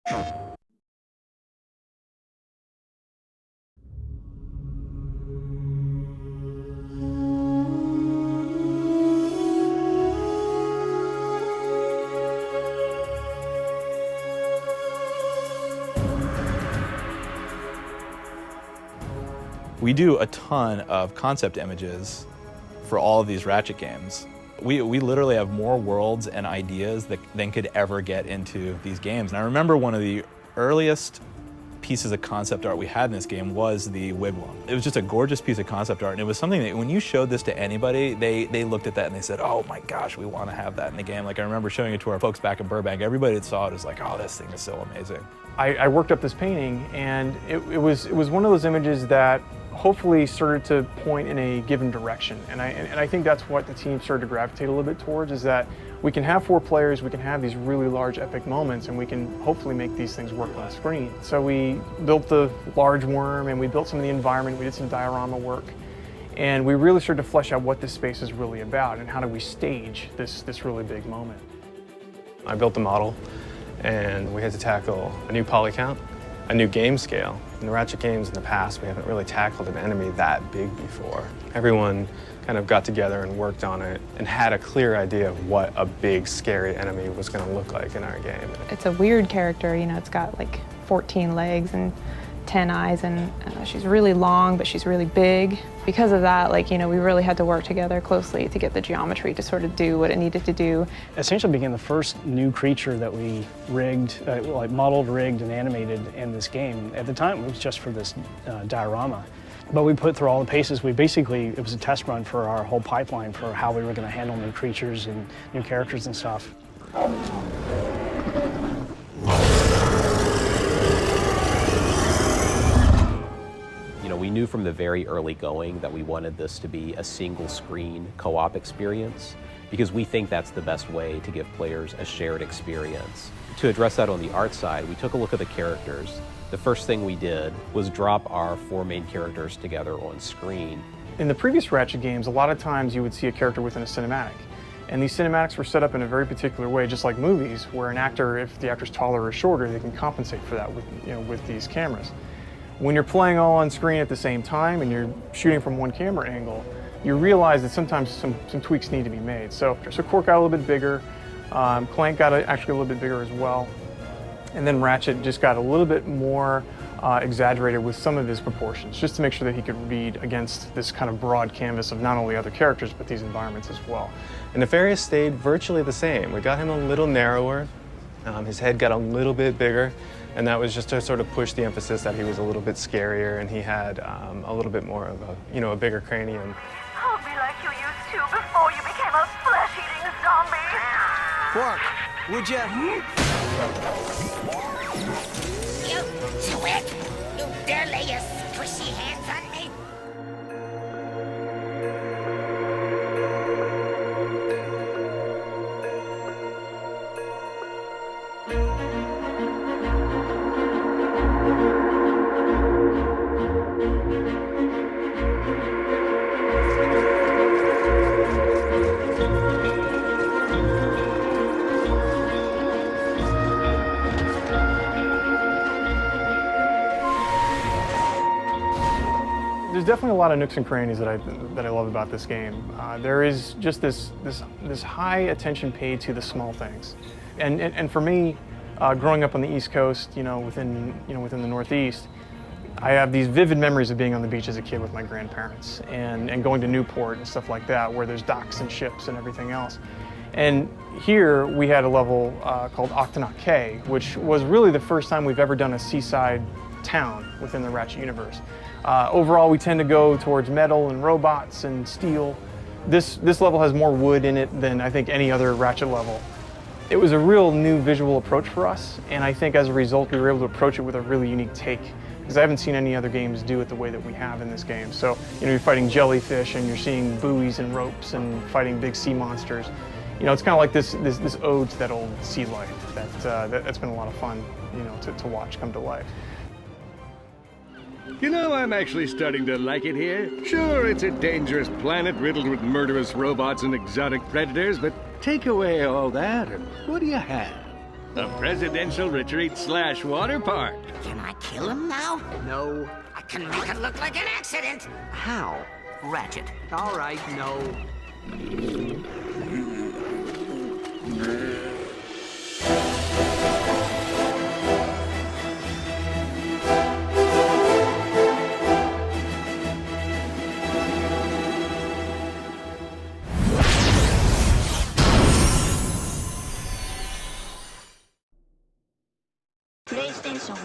We do a ton of concept images for all of these Ratchet games. We literally have more worlds and ideas than could ever get into these games. And I remember one of the earliest pieces of concept art we had in this game was the Wigwam. It was just a gorgeous piece of concept art, and it was something that when you showed this to anybody, they looked at that and they said, oh my gosh, we want to have that in the game. Like I remember showing it to our folks back in Burbank. Everybody that saw it was like, oh, this thing is so amazing. I worked up this painting, and it was one of those images that hopefully started to point in a given direction. And I think that's what the team started to gravitate a little bit towards, is that we can have 4 players, we can have these really large epic moments, and we can hopefully make these things work on screen. So we built the large worm, and we built some of the environment, we did some diorama work, and we really started to flesh out what this space is really about and how do we stage this really big moment. I built the model, and we had to tackle a new poly count, a new game scale. In the Ratchet games in the past, we haven't really tackled an enemy that big before. Everyone kind of got together and worked on it and had a clear idea of what a big, scary enemy was going to look like in our game. It's a weird character, you know, it's got like 14 legs and 10 eyes, and she's really long, but she's really big. Because of that, like, you know, we really had to work together closely to get the geometry to sort of do what it needed to do. Essentially became the first new creature that we rigged, like modeled, rigged, and animated in this game. At the time, it was just for this diorama. But we put through all the paces. It was a test run for our whole pipeline for how we were going to handle new creatures and new characters and stuff. You know, we knew from the very early going that we wanted this to be a single screen co-op experience, because we think that's the best way to give players a shared experience. To address that on the art side, we took a look at the characters. The first thing we did was drop our 4 main characters together on screen. In the previous Ratchet games, a lot of times you would see a character within a cinematic. And these cinematics were set up in a very particular way, just like movies, where an actor, if the actor's taller or shorter, they can compensate for that with these cameras. When you're playing all on screen at the same time and you're shooting from one camera angle, you realize that sometimes some tweaks need to be made. So Qwark got a little bit bigger, Clank got actually a little bit bigger as well, and then Ratchet just got a little bit more exaggerated with some of his proportions, just to make sure that he could read against this kind of broad canvas of not only other characters, but these environments as well. And Nefarious stayed virtually the same. We got him a little narrower, his head got a little bit bigger, and that was just to sort of push the emphasis that he was a little bit scarier and he had a little bit more of a bigger cranium. Hold me like you used to before you became a flesh-eating zombie. Qwark, would ya? You twit! You dare lay your squishy hands on me? There's definitely a lot of nooks and crannies that I love about this game. There is just this high attention paid to the small things, and for me, growing up on the East Coast, within the Northeast, I have these vivid memories of being on the beach as a kid with my grandparents and going to Newport and stuff like that, where there's docks and ships and everything else. And here we had a level called Octonaut K, which was really the first time we've ever done a seaside town within the Ratchet universe. Overall, we tend to go towards metal and robots and steel. This level has more wood in it than I think any other Ratchet level. It was a real new visual approach for us, and I think as a result we were able to approach it with a really unique take, because I haven't seen any other games do it the way that we have in this game. So, you're fighting jellyfish and you're seeing buoys and ropes and fighting big sea monsters. It's kind of like this ode to that old sea life that's been a lot of fun, to watch come to life. I'm actually starting to like it here. Sure, it's a dangerous planet riddled with murderous robots and exotic predators, but take away all that, and what do you have? A presidential retreat / water park. Can I kill him now? No. I can make it look like an accident. How? Ratchet. All right, no. PlayStation